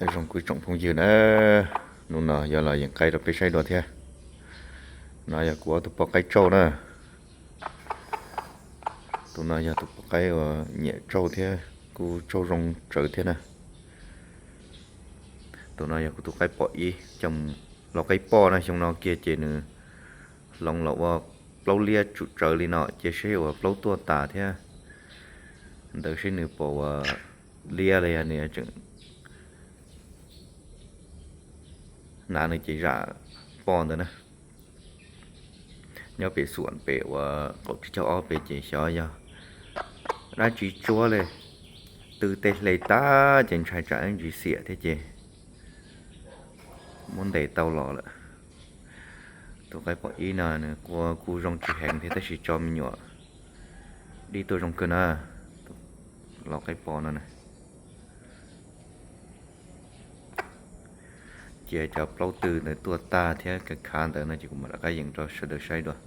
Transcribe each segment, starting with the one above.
在中国种朋友呢，侬呢要来养鸡都必须多些，那要过都不该做呢，都那要都不该话野做些，กู做中做些呢，都那要กู都该ปล่อยจำเรา该ปอนะชงnó kia chế nữa, lòngเราว่าเราเลียจุดเจอเลยเนาะchếใช่ว่าเราตัวตาเท่าเดี๋ยวใช่หนึ่งปอว่าเลียอะไรเนี่ยจึงนาในจีราปอนđó nè nhớ về sườn về và cậu cho ó về chế xó ya đã chỉ chúaเลยtừ tết lấy ta trên trái trái anh chỉ xỉa thế chứ muốn để tao lò là tôi cái bỏ ý nào nè qua cu rong chỉ hàng thế ta chỉ cho mình nhỏ đi tôi rong cơn à lò cái bỏ nó nè chế cho lâu từในตัวตาเท่ากับคานแต่น่ะจิกุมาละก็ยังจะเสด็จใช้ด้วย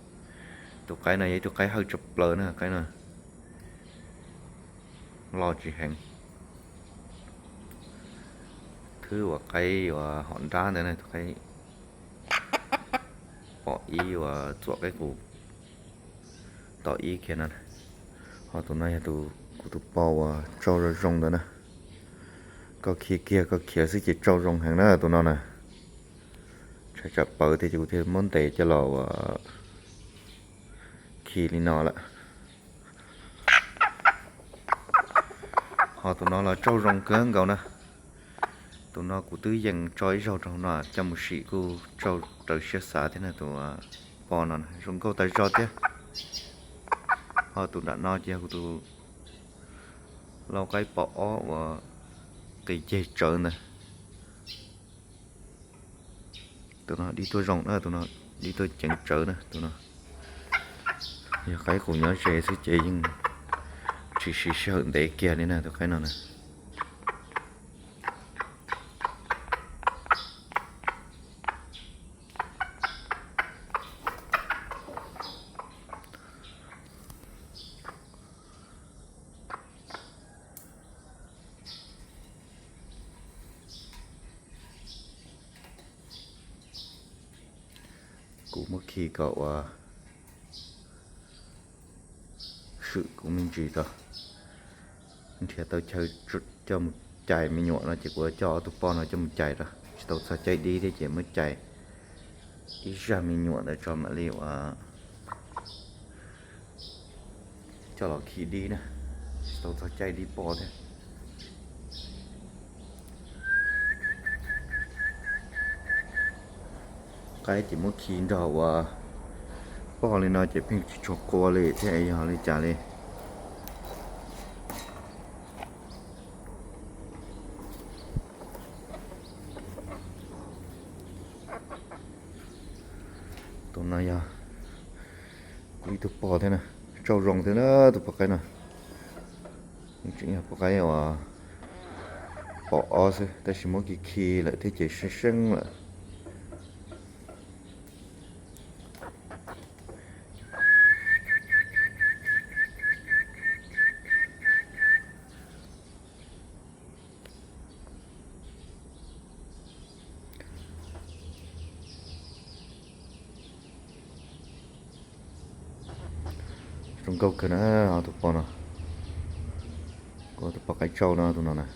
ตัวไก่น่ะตัวไก่เฮาจบเปลนะไก่น่ะรอจิแหงถือว่าไก่ว่าหอนร้านเนี่ยนะตัวไก่ปออีว่าตัวไก่กูต่ออีแค่นั้นพอตัวนั้นตัวกูตัวปอว่าเจ้าระจงđó nèก็ขี้เกียจก็เขียสิจิเจ้ารงแห่งนั้นตัวนั้นน่ะจะเปิดที่จะที่มอนเตจะรอว่าขี่นี่นอละพอตัวนั้นlàเจ้ารงเกินเขานะตัวนั้นกูตื้อยังจอยเจ้าตรงนั้นจำสิกูเจ้าเตยเสียสาที่นั่นตัวปอนั่นรงเขาเตยจอดเจ้พอตัวนั้นนอเจ้ากูตัวเราใกล้ปอว่าcái dây trở này tụi nó đi tôi rộng nữa tụi nó đi tôi chẳng trở nữa tụi nó giờ cái của nhớ chơi sẽ chơi nhưng chỉ sợ để kia đấy nè tụi cái nào nè của một khi cậu sự của mình chỉ thôi thì tao chơi cho một chạy mình nhọ nó chỉ có cho tụi con nó cho một chạy rồi tao sao chạy đi thì chỉ mới chạy ít ra mình nhọ để cho mà liệu cho nó khi đi nè tao sao chạy đi bỏ thế cái chỉ muốn khi đó bỏ lên nó chỉ phải chọc qua lại thế ấy họ lại trả lên tụi này à quý tụi bỏ thế này trâu rồng thế nữa tụi bỏ cái này chính là bỏ cái bỏ thôi ta chỉ muốn khi lại thế chỉ sinh lại trong câu kia nó tụi con nó có tụi cái trâu nó tụi nó này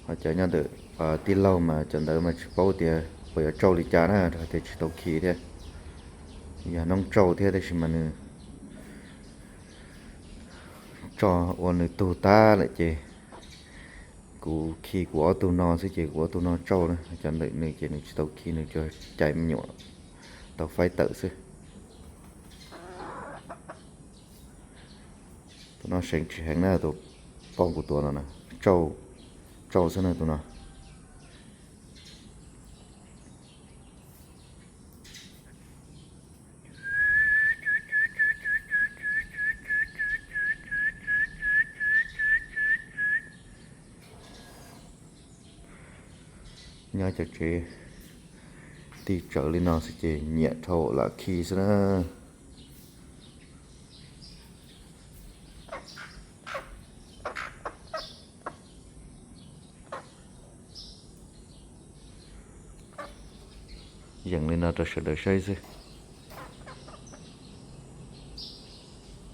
họ chạy nhau được tin lâu mà chẳng đợi mà bao tiền bây giờ trâu đi trả nó thì chỉ tàu khí thế giờ nông trâu thế thì mình cho ôn tụ ta lại chị cụ khí của tụi nó sẽ chỉ của tụi nó trâu này chẳng đợi này chỉ này tàu khí này cho chạy mình nhọ tàu phải tự chứ tụi nó sẽ chỉ hàng này tụi con của tụi nó nè trâu sẽ này tụi nó nhớ cho chị đi trở lên nó sẽ chỉ nhẹ thổ là khi sẽ nó อย่างเลยนะตัวเฉลยใช่สิ